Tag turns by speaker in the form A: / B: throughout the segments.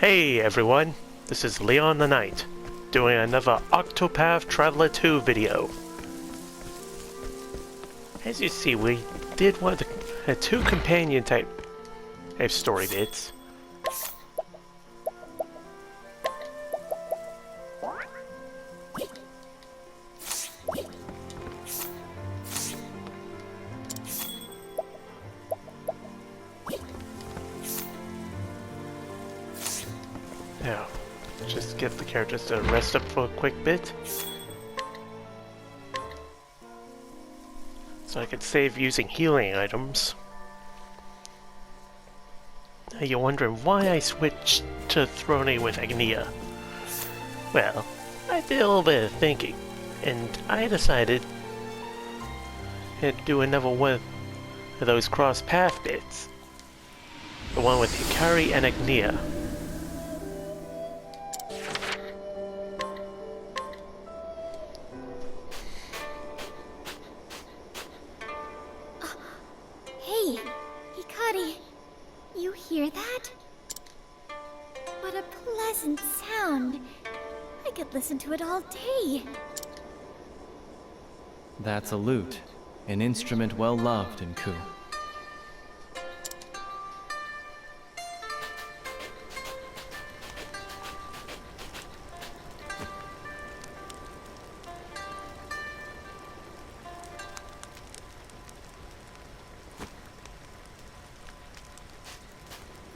A: Hey everyone, this is Leon the Knight, doing another OCTOPATH Traveler II video. As you see, we did one of the two companion type story bits. Now, just get the characters to rest up for a quick bit. So I could save using healing items. Now you're wondering why I switched to Throne with Agnia. Well, I did a little bit of thinking, and I decided to do another one of those cross-path bits. The one with Hikari and Agnia.
B: Hey, Hikari, you hear that? What a pleasant sound. I could listen to it all day.
C: That's a lute, an instrument well loved in Ku.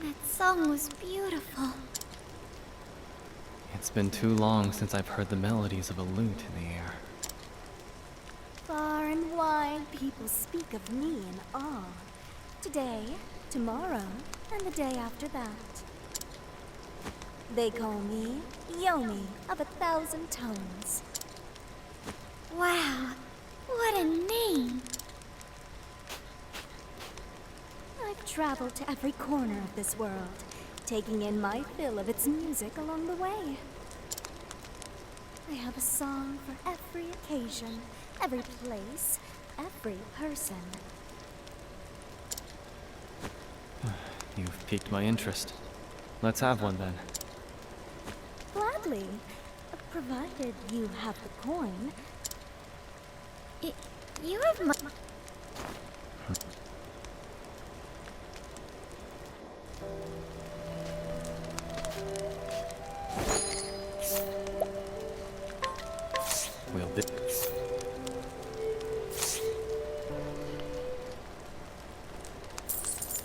B: That song was beautiful.
C: It's been too long since I've heard the melodies of a lute in the air.
D: Far and wide, people speak of me in awe. Today, tomorrow, and the day after that. They call me Yomi of 1,000 tones.
B: Wow, what a name.
D: I've traveled to every corner of this world, taking in my fill of its music along the way. I have a song for every occasion, every place, every person.
C: You've piqued my interest. Let's have one then.
D: Gladly, provided you have the coin.
B: You have my...
C: We'll do.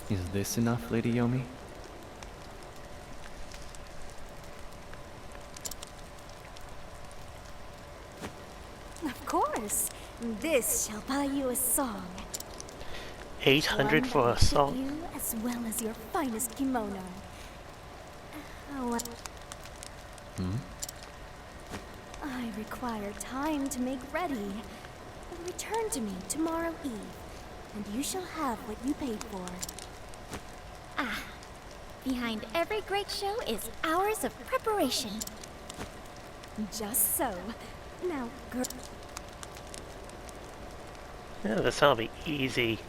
C: Is this enough, Lady Yomi?
D: Of course, this shall buy you a song.
A: 800
D: One
A: for
D: that
A: a
D: will fit
A: song?
D: you as well as your finest kimono. However, I require time to make ready. Return to me tomorrow eve, and you shall have what you paid for.
B: Ah, behind every great show is hours of preparation.
D: Just so. Now, girl.
A: Yeah, this will be easy.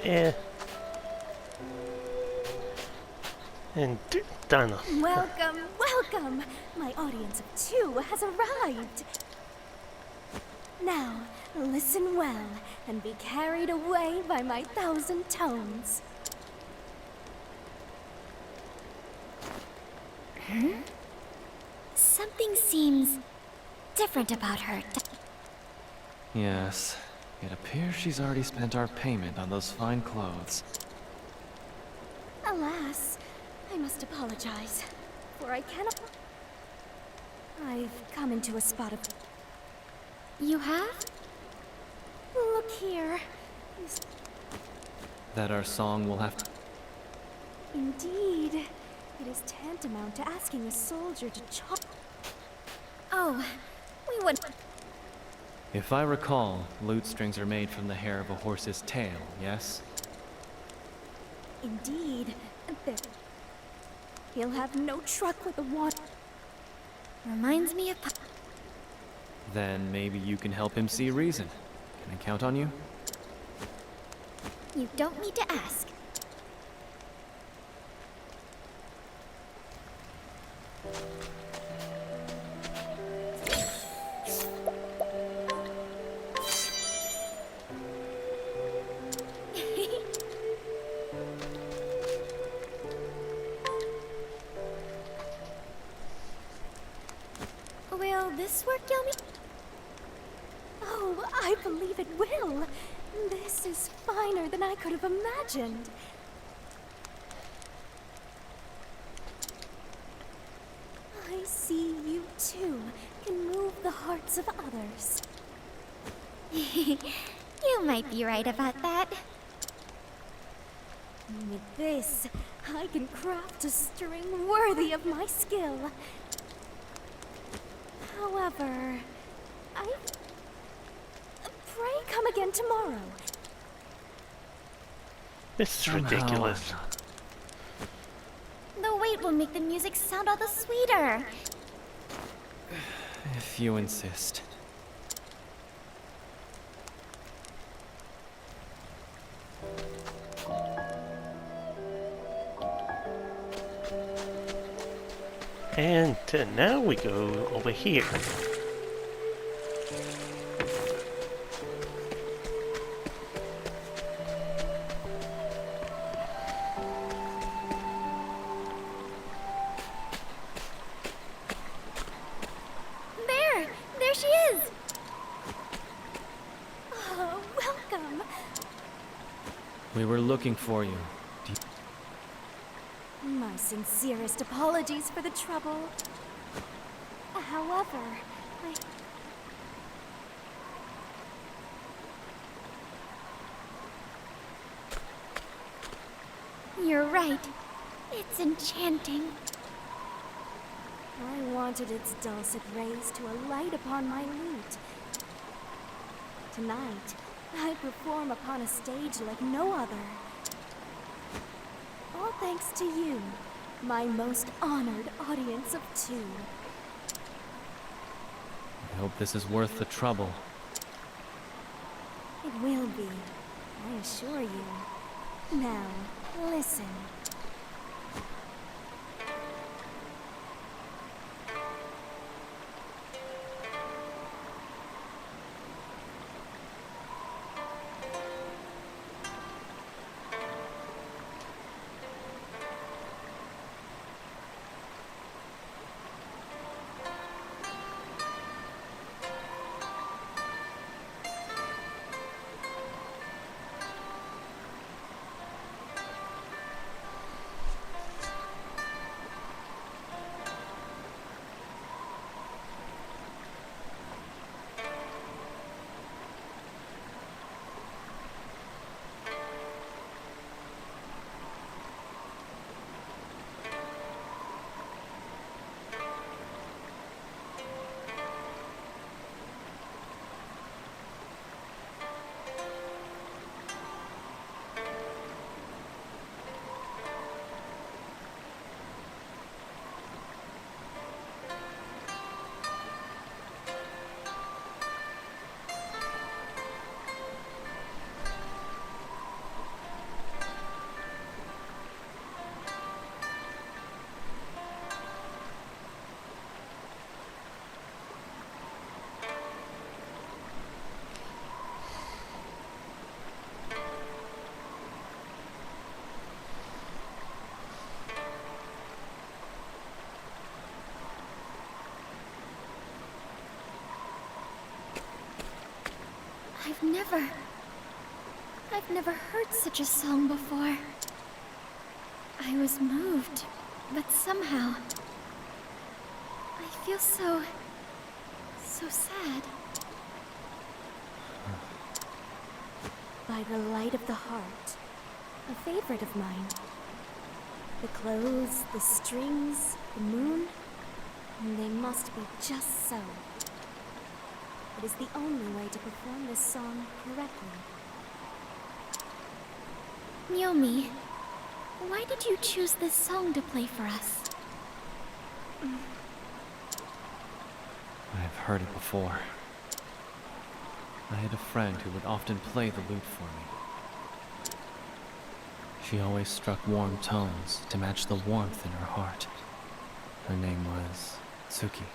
A: Yeah. And done.
D: Welcome, welcome! My audience of 2 has arrived. Now, listen well and be carried away by my 1,000 tones.
B: Something seems different about her.
C: Yes. It appears she's already spent our payment on those fine clothes.
D: Alas, I must apologize, for I cannot... I've come into a spot of...
B: You have?
D: Look here.
C: That our song will have to...
D: Indeed, it is tantamount to asking a soldier to chop...
B: Oh, we would...
C: If I recall, lute strings are made from the hair of a horse's tail, yes?
D: Indeed, there... He'll have no truck with the water.
B: Reminds me of...
C: Then maybe you can help him see reason. Can I count on you?
B: You don't need to ask. Will this work, Yomi?
D: Oh, I believe it will. This is finer than I could have imagined. I see you too can move the hearts of others.
B: You might be right about that.
D: With this, I can craft a string worthy of my skill. However, pray come again tomorrow.
A: This is ridiculous.
B: The wait will make the music sound all the sweeter.
C: If you insist.
A: And now we go over here.
B: There she is!
D: Oh, welcome.
C: We were looking for you.
D: My sincerest apologies for the trouble. However,
B: You're right. It's enchanting.
D: I wanted its dulcet rays to alight upon my lute. Tonight, I perform upon a stage like no other. All thanks to you, my most honored audience of two.
C: I hope this is worth the trouble.
D: It will be, I assure you. Now, listen.
B: I've never heard such a song before. I was moved, but somehow I feel so sad.
D: By the light of the heart, a favorite of mine. The clothes, the strings, the moon, they must be just so. It is the only way to perform this song correctly.
B: Naomi, why did you choose this song to play for us?
C: I've heard it before. I had a friend who would often play the lute for me. She always struck warm tones to match the warmth in her heart. Her name was Tsuki.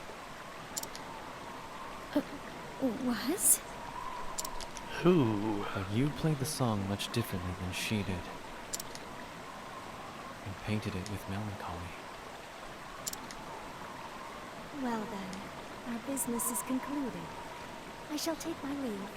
B: Was?
A: Who?
C: But you played the song much differently than she did. You painted it with melancholy.
D: Well then, our business is concluded. I shall take my leave.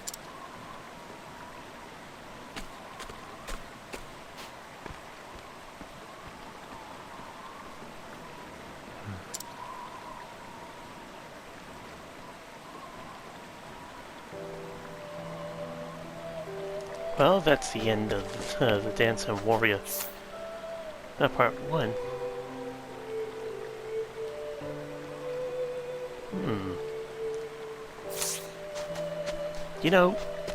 A: Well, that's the end of the Dance of Warrior. Part 1. You know,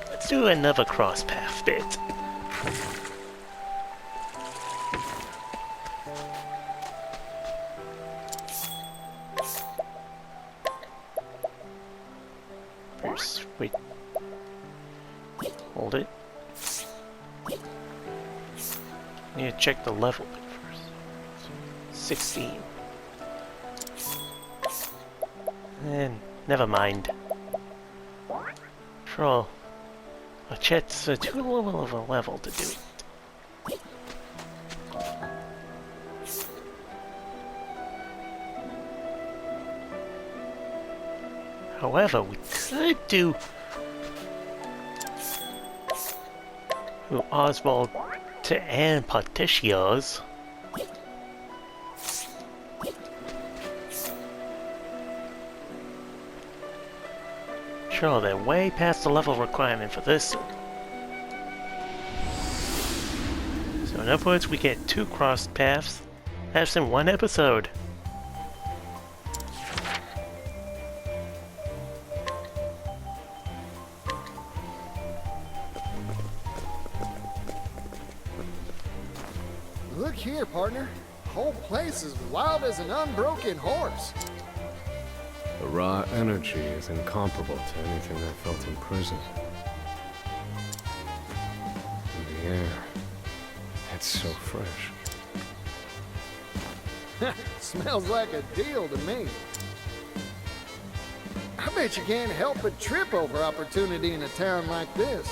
A: let's do another cross-path bit. First, wait. Hold it. Need to check the level bit first. 16. And never mind. Troll. Chet's too low of a level to do it. However, we could do Oswald to Anne Patricios. Sure, they're way past the level requirement for this. So in other words, we get 2 crossed paths in 1 episode.
E: Look here, partner. The whole place is wild as an unbroken horse.
F: The raw energy is incomparable to anything I felt in prison. And the air, it's so fresh.
E: Smells like a deal to me. I bet you can't help but trip over opportunity in a town like this.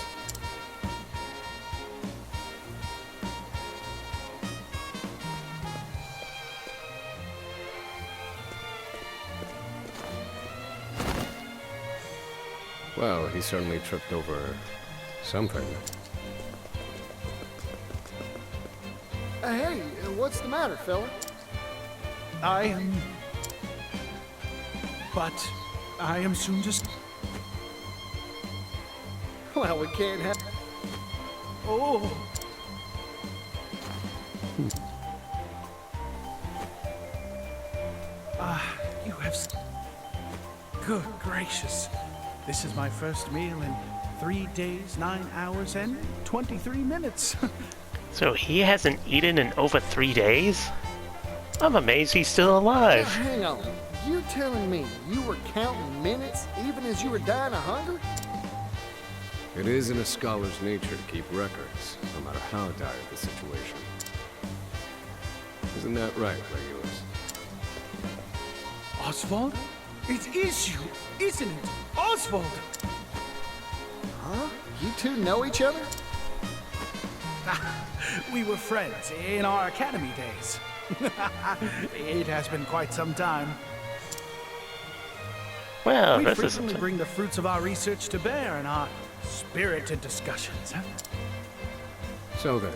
F: Well, he certainly tripped over something.
E: Hey, what's the matter, fella?
G: I am... But I am soon just...
E: Well, we can't have...
G: Oh! You have... Good gracious. This is my first meal in 3 days, 9 hours, and 23 minutes.
A: So he hasn't eaten in over 3 days? I'm amazed he's still alive.
E: Hang on. You're telling me you were counting minutes even as you were dying of hunger?
F: It is in a scholar's nature to keep records, no matter how dire the situation. Isn't that right, Regulus?
G: Oswald? It is you, isn't it? Oswald!
E: Huh? You two know each other?
G: We were friends in our academy days. It has been quite some time.
A: Well,
G: We
A: this is
G: frequently bring the fruits of our research to bear in our spirited discussions.
F: So then,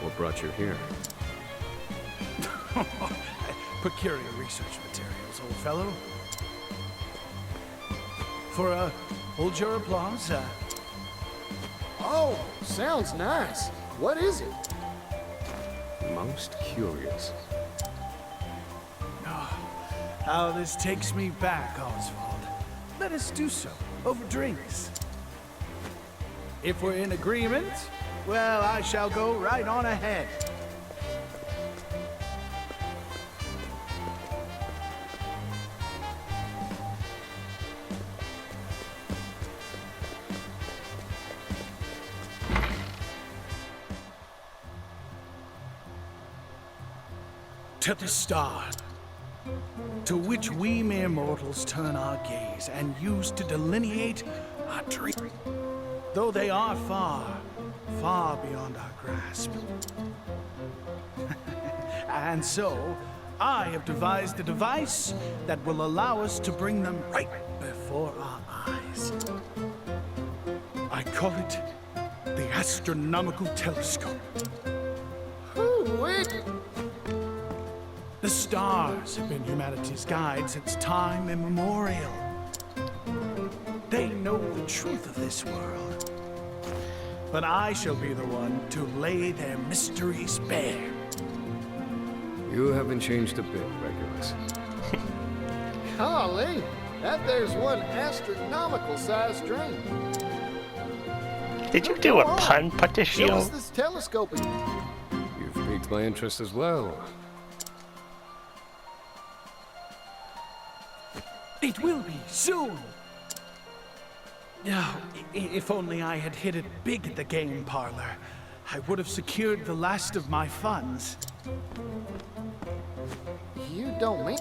F: what brought you here?
G: Peculiar research materials, old fellow. For, hold your applause,
E: Oh, sounds nice. What is it?
F: Most curious.
G: how this takes me back, Oswald. Let us do so, over drinks. If we're in agreement, well, I shall go right on ahead. to the stars, to which we mere mortals turn our gaze and use to delineate our dreams, though they are far, far beyond our grasp. And so, I have devised a device that will allow us to bring them right before our eyes. I call it the astronomical telescope.
E: Ooh-wee.
G: The stars have been humanity's guide since time immemorial. They know the truth of this world. But I shall be the one to lay their mysteries bare.
F: You haven't changed a bit, Regulus.
E: Golly, that there's one astronomical-sized dream.
A: Did you do a pun,
E: Show us
A: Patricio?
E: this telescoping.
F: You've piqued my interest as well.
G: It will be soon. Now, if only I had hit it big at the game parlor, I would have secured the last of my funds.
E: You don't mean...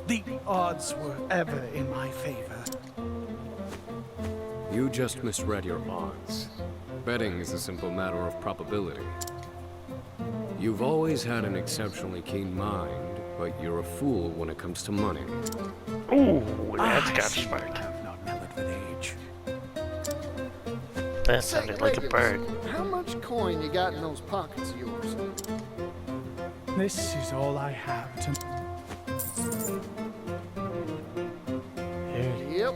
G: The odds were ever in my favor.
F: You just misread your odds. Betting is a simple matter of probability. You've always had an exceptionally keen mind, but you're a fool when it comes to money.
A: Ooh, that's
G: I
A: got
G: see
A: smart.
G: I have not mellowed with age.
A: That
E: Say,
A: sounded like a bird.
E: Regulus, how much coin you got in those pockets of yours?
G: This is all I have to...
E: Yep.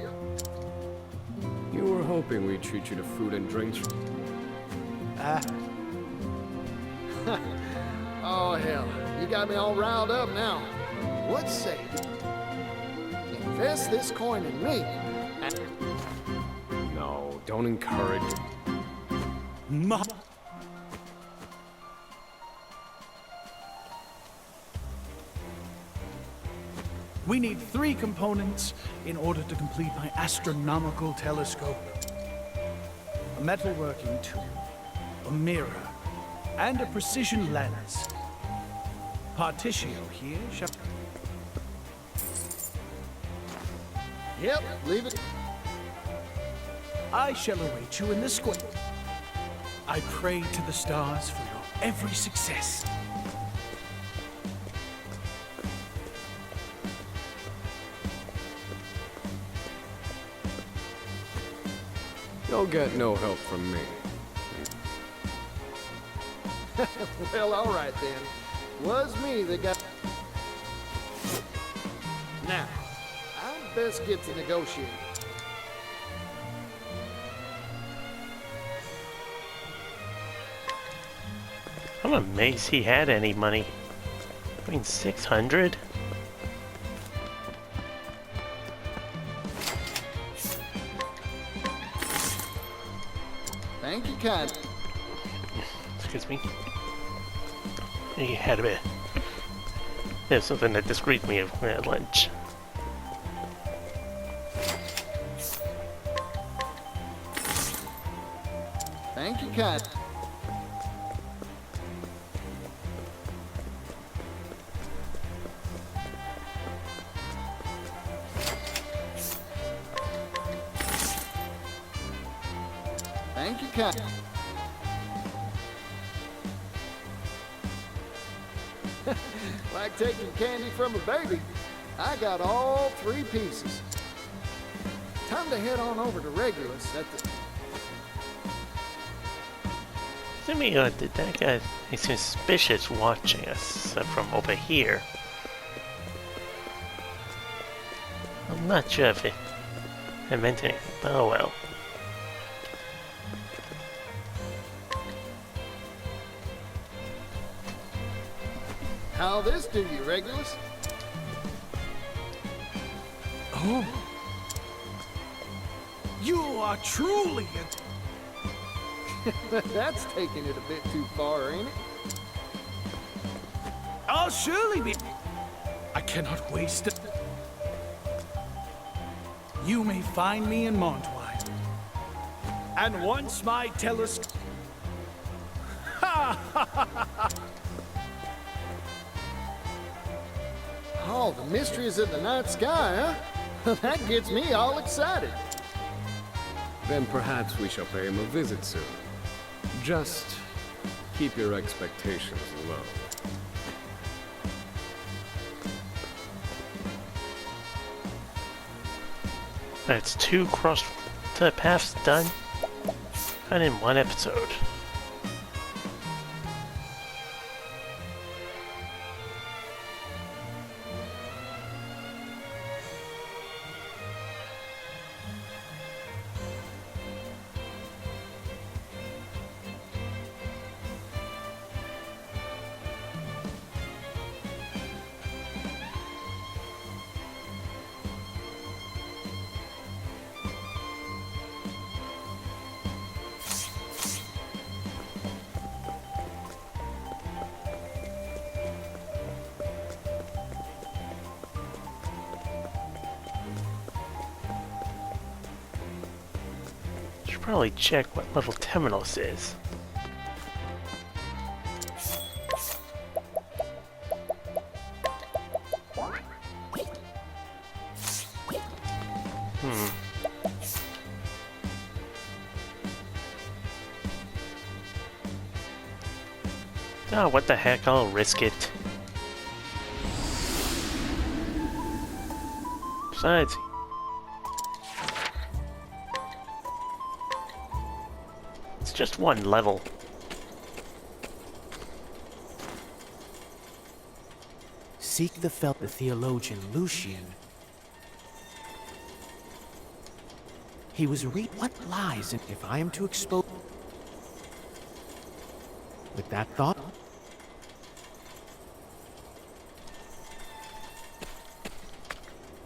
F: You were hoping we'd treat you to food and drinks.
E: Oh, hell. You got me all riled up now. What say? Invest this coin in me.
F: No, don't encourage.
G: Ma- We need 3 components in order to complete my astronomical telescope. A metalworking tool, a mirror, and a precision lens. Particio here shall...
E: Yep, leave it.
G: I shall await you in the square. I pray to the stars for your every success.
F: You'll get no help from me.
E: Well, all right then. Was me that got... Now, I'd best get to negotiating.
A: I'm amazed he had any money. I mean, 600?
E: Thank you kindly.
A: Excuse me. He had a bit. There's something that discreet me at lunch.
E: Thank you kindly. Thank you kindly. Like taking candy from a baby. I got all 3 pieces. Time to head on over to Regulus at the...
A: To me, did that guy, he seems suspicious watching us from over here. I'm not sure if it meant anything, but oh well.
E: How this do you, Regulus?
G: Oh. You are truly a...
E: That's taking it a bit too far, ain't it?
G: I'll surely be... I cannot waste it. You may find me in Montwine. And once my telescope...
E: Oh, the mysteries of the night sky, huh? That gets me all excited.
F: Then perhaps we shall pay him a visit soon. Just keep your expectations low.
A: That's 2 cross the paths done, and in 1 episode. Should probably check what level Temenos is. Oh, what the heck, I'll risk it. Besides, it's just 1 level.
H: Seek the theologian Lucian. He was what lies if I am to expose... With that thought...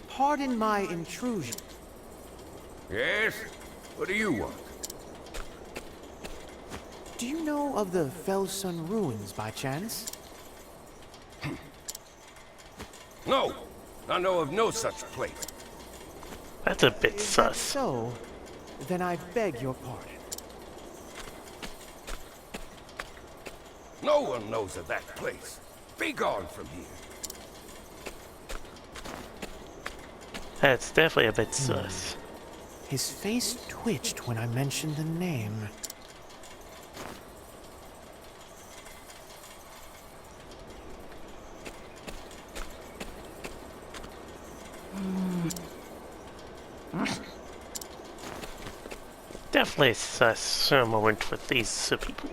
H: Pardon my intrusion.
I: Yes? What do you want?
H: Do you know of the Felsun ruins by chance?
I: No! I know of no such place.
A: That's a bit
H: Is that
A: sus.
H: so? Then I beg your pardon.
I: No one knows of that place. Be gone from here.
A: That's definitely a bit sus.
H: His face twitched when I mentioned the name.
A: Definitely a sus moment with these people.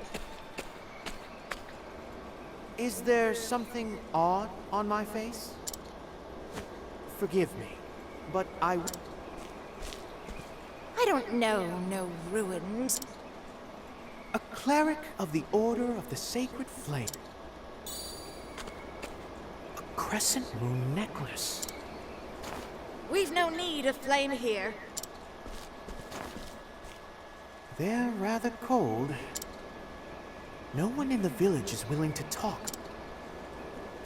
H: Is there something odd on my face? Forgive me, but I
D: don't know no ruins.
H: A cleric of the Order of the Sacred Flame. A crescent moon necklace.
D: We've no need of flame here.
H: They're rather cold. No one in the village is willing to talk.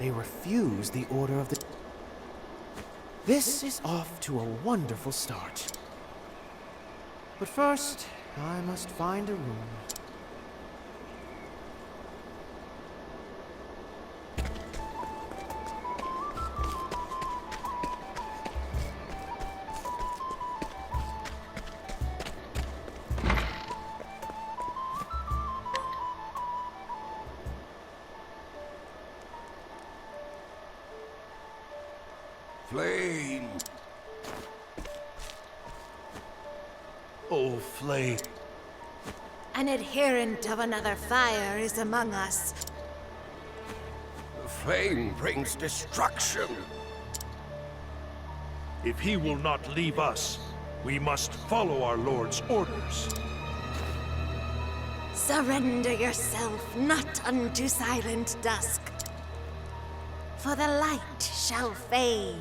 H: They refuse the Order of the... This is off to a wonderful start. But first, I must find a room.
I: Flame!
G: Oh, Flame.
D: An adherent of another fire is among us.
I: The flame brings destruction.
J: If he will not leave us, we must follow our Lord's orders.
D: Surrender yourself not unto silent dusk, for the light shall fade.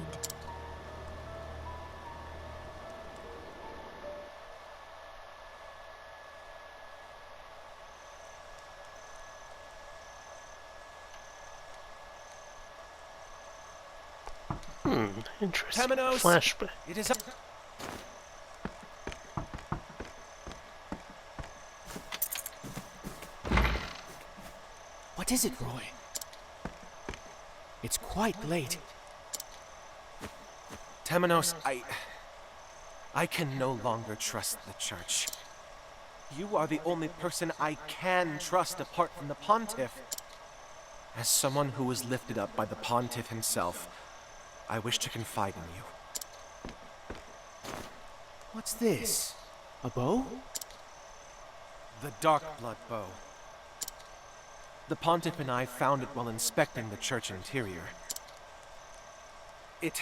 A: Interesting.
G: Temenos!
A: Flashback.
G: It is up.
H: What is it, Roy? It's quite late.
K: Temenos, I can no longer trust the Church. You are the only person I can trust apart from the Pontiff. As someone who was lifted up by the Pontiff himself, I wish to confide in you.
H: What's this? A bow?
K: The Darkblood Bow. The Pontiff and I found it while inspecting the church interior. It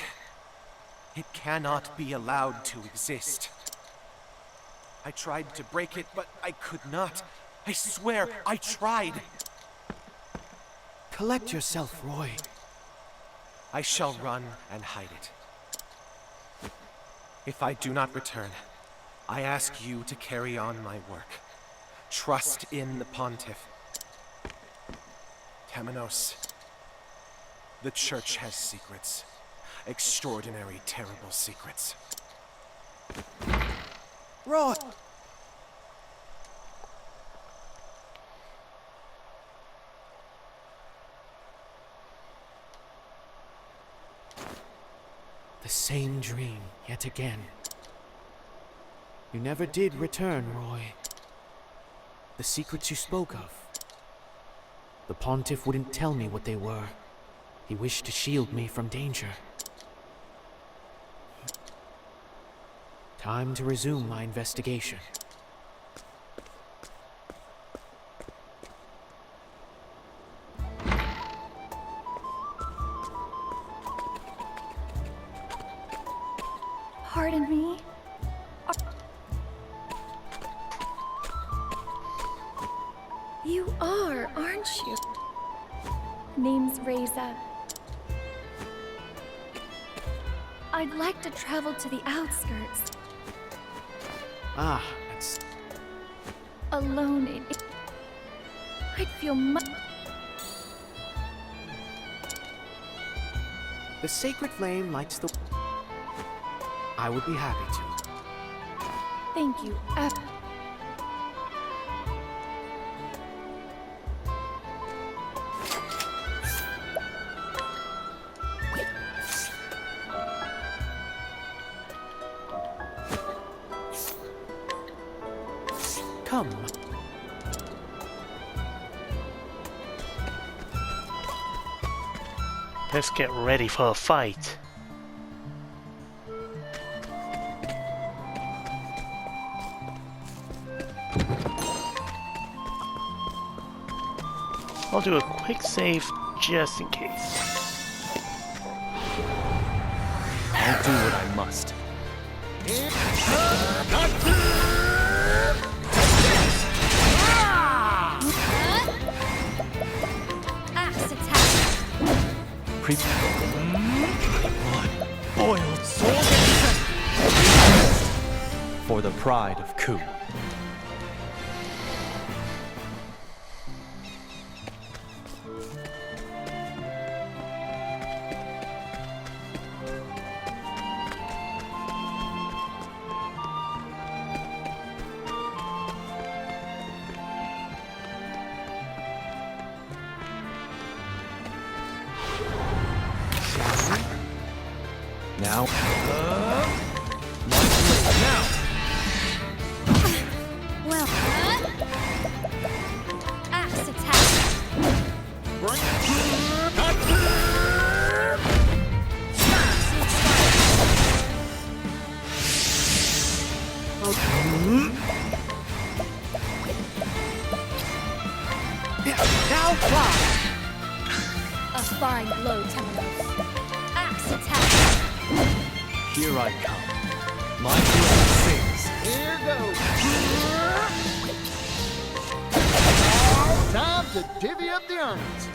K: cannot be allowed to exist. I tried to break it, but I could not. I swear, I tried.
H: Collect yourself, Roy.
K: I shall run and hide it. If I do not return, I ask you to carry on my work. Trust in the Pontiff. Temenos, the Church has secrets. Extraordinary, terrible secrets.
H: Roy! The same dream, yet again. You never did return, Roy. The secrets you spoke of. The Pontiff wouldn't tell me what they were. He wished to shield me from danger. Time to resume my investigation.
B: Pardon me? You are, aren't you? Name's Reza. I'd like to travel to the outskirts.
H: Ah, that's...
B: Alone in... I'd feel much...
H: The sacred flame lights the... I would be happy to.
B: Thank you.
H: Come.
A: Let's get ready for a fight. I'll do a quick save just in case.
C: I'll do what I must.
D: Axe attack.
C: Blood boiled sword for the pride of Ku. Now. Now.
D: Well. Axe attack.
H: Now fly!
D: A fine blow, Temenos. Axe attack.
C: Here I come. My blood sings.
E: Here goes. Time to divvy up the earnings.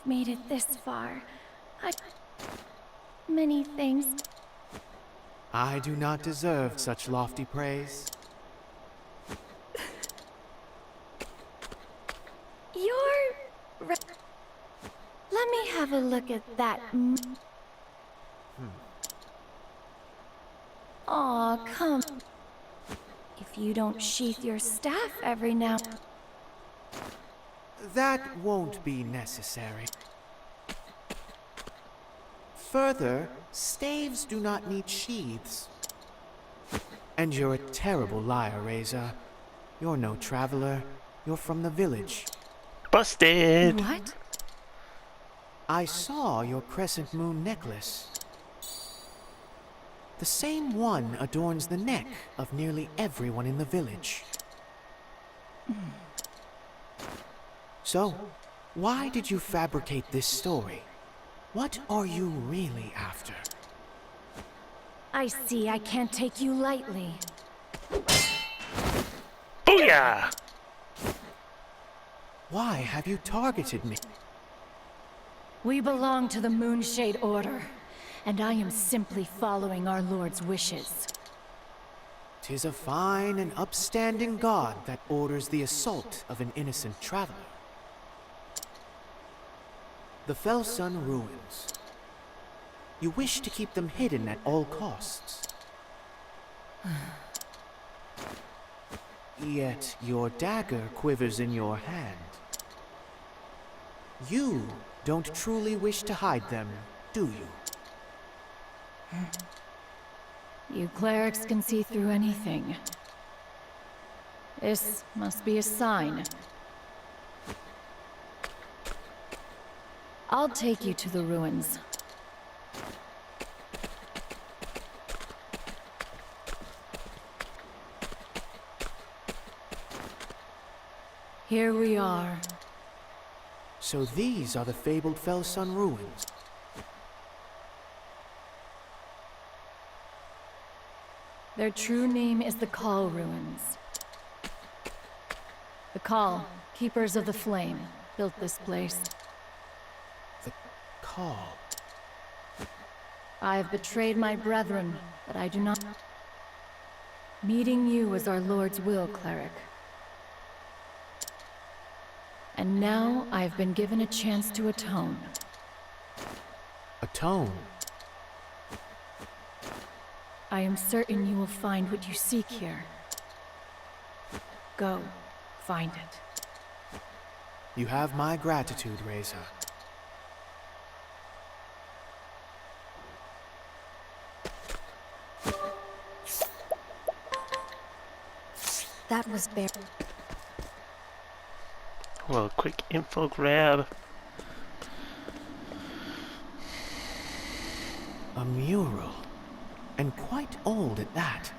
B: made it this far. Many things.
H: I do not deserve such lofty praise.
B: Let me have a look at that. Aw, come. If you don't sheath your staff every now.
H: That won't be necessary. Further, staves do not need sheaths. And you're a terrible liar, Reza. You're no traveler. You're from the village.
A: Busted!
B: What?
H: I saw your crescent moon necklace. The same one adorns the neck of nearly everyone in the village. So, why did you fabricate this story? What are you really after?
B: I see I can't take you lightly.
A: Booyah!
H: Why have you targeted me?
B: We belong to the Moonshade Order, and I am simply following our Lord's wishes.
H: 'Tis a fine and upstanding god that orders the assault of an innocent traveler. The Felsun ruins. You wish to keep them hidden at all costs. Yet your dagger quivers in your hand. You don't truly wish to hide them, do you?
B: You clerics can see through anything. This must be a sign. I'll take you to the ruins. Here we are.
H: So these are the fabled Felsun ruins.
B: Their true name is the Call Ruins. The Call, Keepers of the Flame, built this place.
H: The Call.
B: I have betrayed my brethren, but I do not... Meeting you is our Lord's will, cleric. And now I have been given a chance to atone.
H: Atone?
B: I am certain you will find what you seek here. Go, find it.
H: You have my gratitude, Reza.
D: That was bare.
A: Well, quick info grab.
H: A mural. And quite old at that.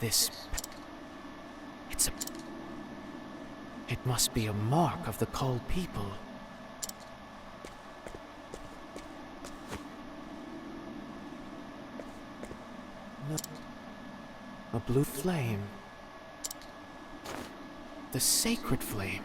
H: This... It must be a mark of the Cull people. No. A blue flame. The sacred flame.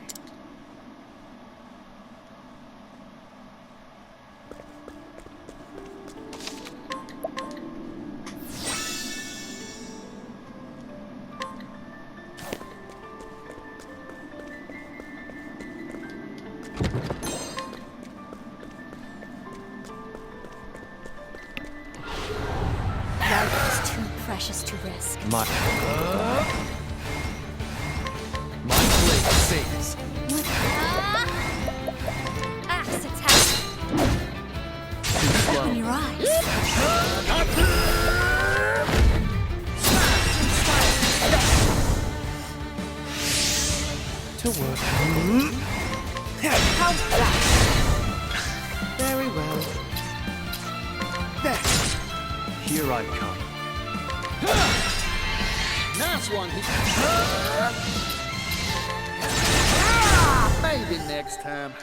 D: Life is too precious to risk.
C: My blade sings.
D: Axe attack! Open your eyes.
H: To work.
D: How's that?
H: Very well. There.
C: Here I come.
E: Nice one. Maybe next time.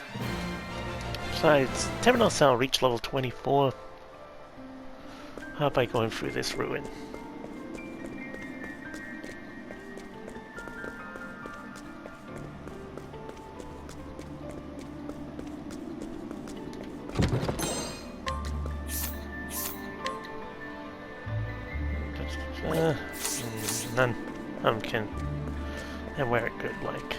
A: Besides, terminal cell reached level 24. How about going through this ruin? none. I'm kidding. And wear it good, like.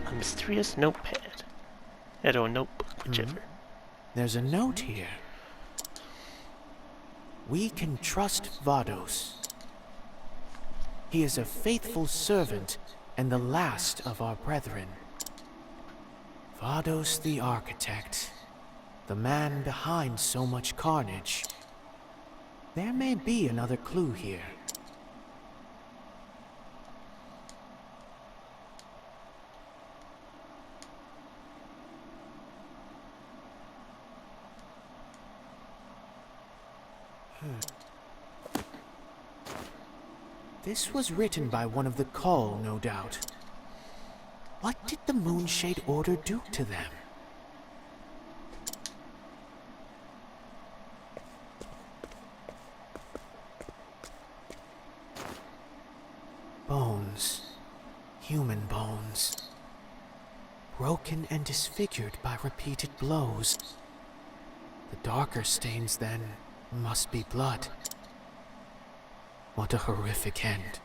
A: A mysterious notepad. Or notebook, whichever.
H: There's a note here. We can trust Vados. He is a faithful servant and the last of our brethren. Vados the architect, the man behind so much carnage. There may be another clue here. This was written by one of the Call, no doubt. What did the Moonshade Order do to them? Bones. Human bones. Broken and disfigured by repeated blows. The darker stains, then, must be blood. What a horrific end.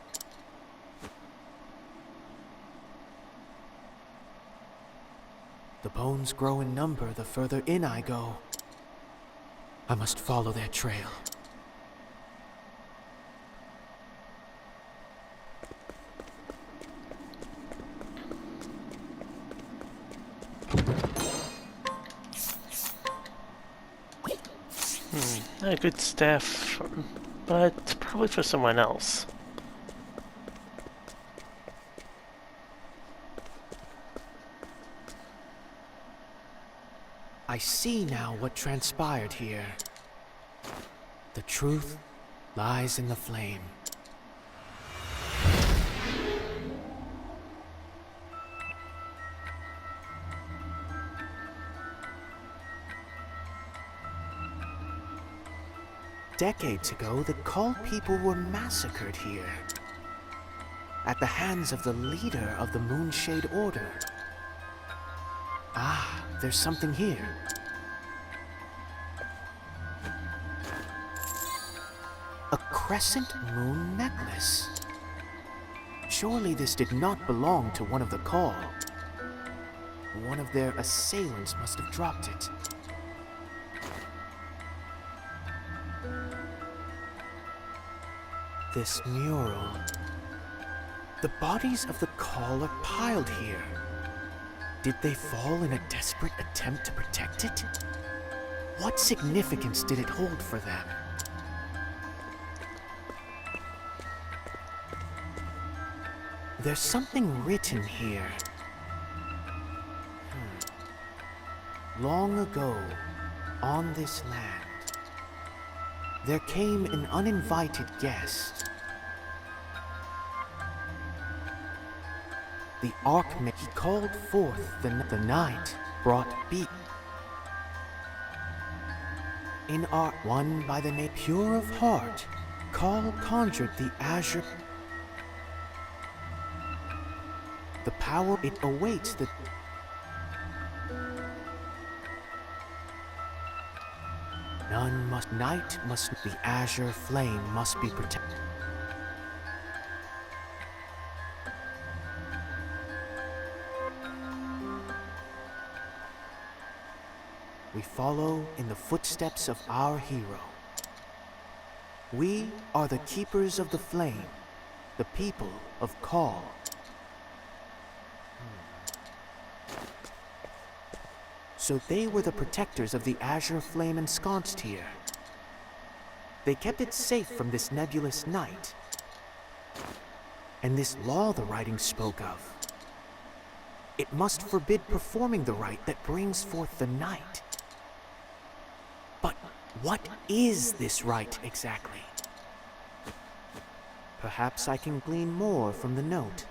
H: The bones grow in number the further in I go. I must follow their trail.
A: A good staff, but probably for someone else.
H: I see now what transpired here. The truth lies in the flame. Decades ago, the Cull people were massacred here. At the hands of the leader of the Moonshade Order. Ah, there's something here. A crescent moon necklace. Surely this did not belong to one of the Cull. One of their assailants must have dropped it. This mural. The bodies of the Cull are piled here. Did they fall in a desperate attempt to protect it? What significance did it hold for them? There's something written here. Long ago, on this land, there came an uninvited guest. The Archmage, he called forth the night, brought beat. In art, one by the name Pure of Heart, Call conjured the azure. The power it awaits the none must night must the azure flame must be protected. We follow in the footsteps of our hero. We are the keepers of the flame, the people of Call. So they were the protectors of the azure flame ensconced here. They kept it safe from this nebulous night. And this law the writing spoke of. It must forbid performing the rite that brings forth the night. But what is this rite exactly? Perhaps I can glean more from the note.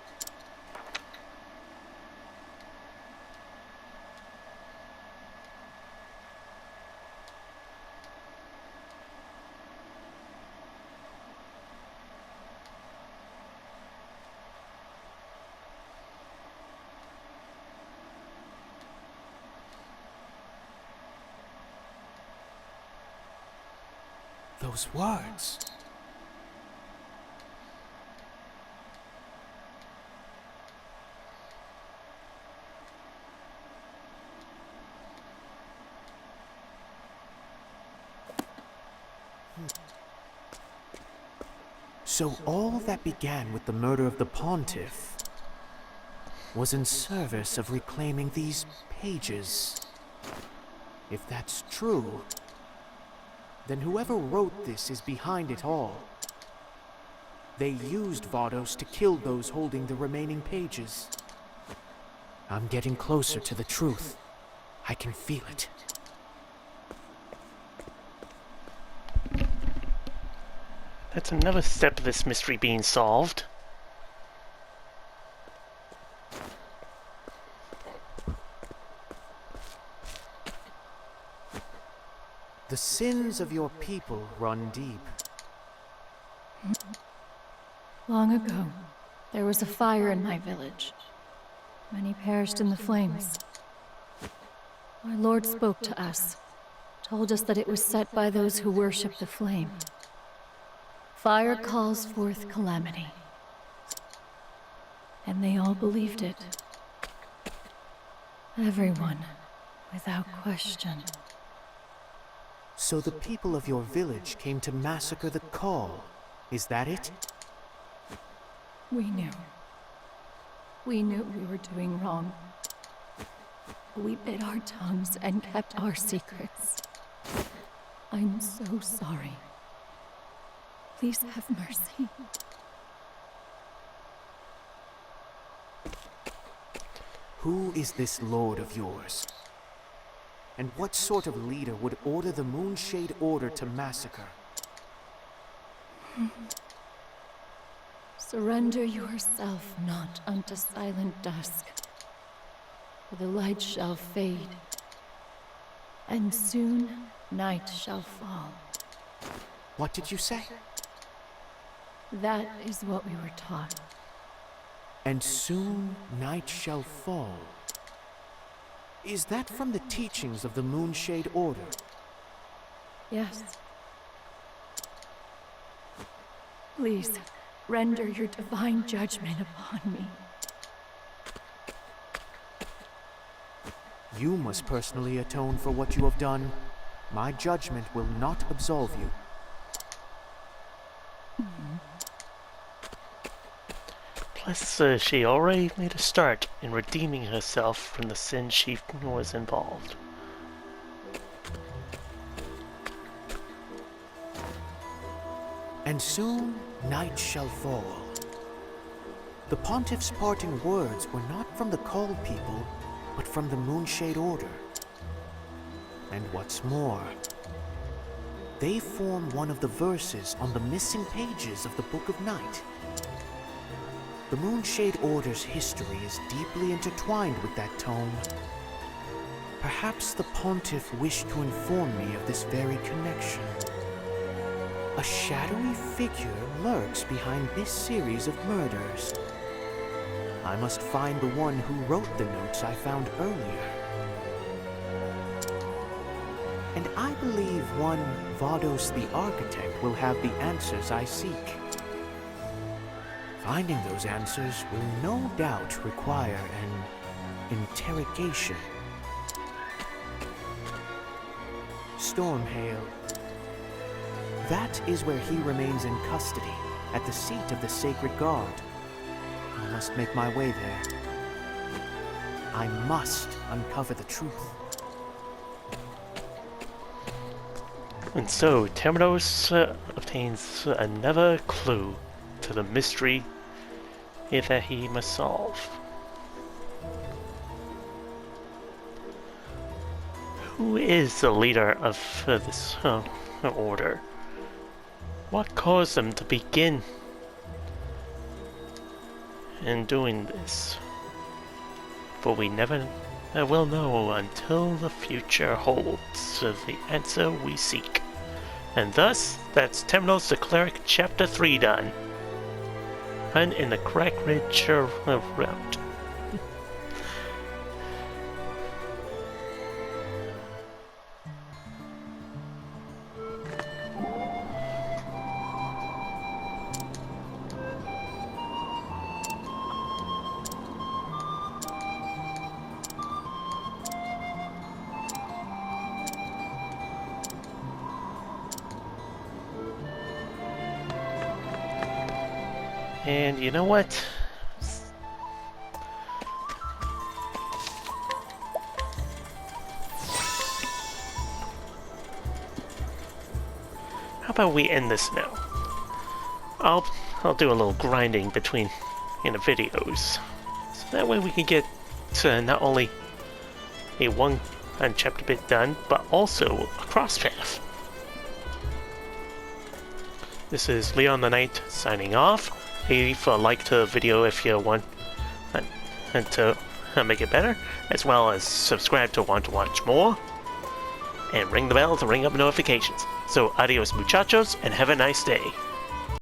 H: those words? So all that began with the murder of the Pontiff was in service of reclaiming these pages. If that's true, then whoever wrote this is behind it all. They used Vados to kill those holding the remaining pages. I'm getting closer to the truth. I can feel it.
A: That's another step of this mystery being solved.
H: The sins of your people run deep.
L: Long ago, there was a fire in my village. Many perished in the flames. Our Lord spoke to us, told us that it was set by those who worship the flame. Fire calls forth calamity. And they all believed it. Everyone, without question.
H: So the people of your village came to massacre the Call. Is that it?
L: We knew. We knew we were doing wrong. We bit our tongues and kept our secrets. I'm so sorry. Please have mercy.
H: Who is this lord of yours? And what sort of leader would order the Moonshade Order to massacre?
L: Surrender yourself not unto silent dusk, for the light shall fade, and soon night shall fall.
H: What did you say?
L: That is what we were taught.
H: And soon night shall fall. Is that from the teachings of the Moonshade Order?
L: Yes. Please, render your divine judgment upon me.
H: You must personally atone for what you have done. My judgment will not absolve you.
A: Plus, she already made a start in redeeming herself from the sin she was involved.
H: And soon night shall fall. The Pontiff's parting words were not from the Called People, but from the Moonshade Order. And what's more, they form one of the verses on the missing pages of the Book of Night. The Moonshade Order's history is deeply intertwined with that tome. Perhaps the Pontiff wished to inform me of this very connection. A shadowy figure lurks behind this series of murders. I must find the one who wrote the notes I found earlier. And I believe one Vados the Architect will have the answers I seek. Finding those answers will no doubt require an interrogation. Stormhail. That is where he remains in custody, at the seat of the Sacred Guard. I must make my way there. I must uncover the truth.
A: And so, Terminos obtains another clue to the mystery that he must solve. Who is the leader of this order? What caused them to begin in doing this? For we never will know until the future holds the answer we seek. And thus, that's Terminos the Cleric Chapter 3 done. And in the Crack Ridge route. And you know what? How about we end this now? I'll do a little grinding between the videos, so that way we can get to not only a one chapter bit done, but also a cross path. This is Leon the Knight signing off. Leave a like to the video if you want to make it better, as well as subscribe to want to watch more, and ring the bell to ring up notifications. So adios muchachos, and have a nice day.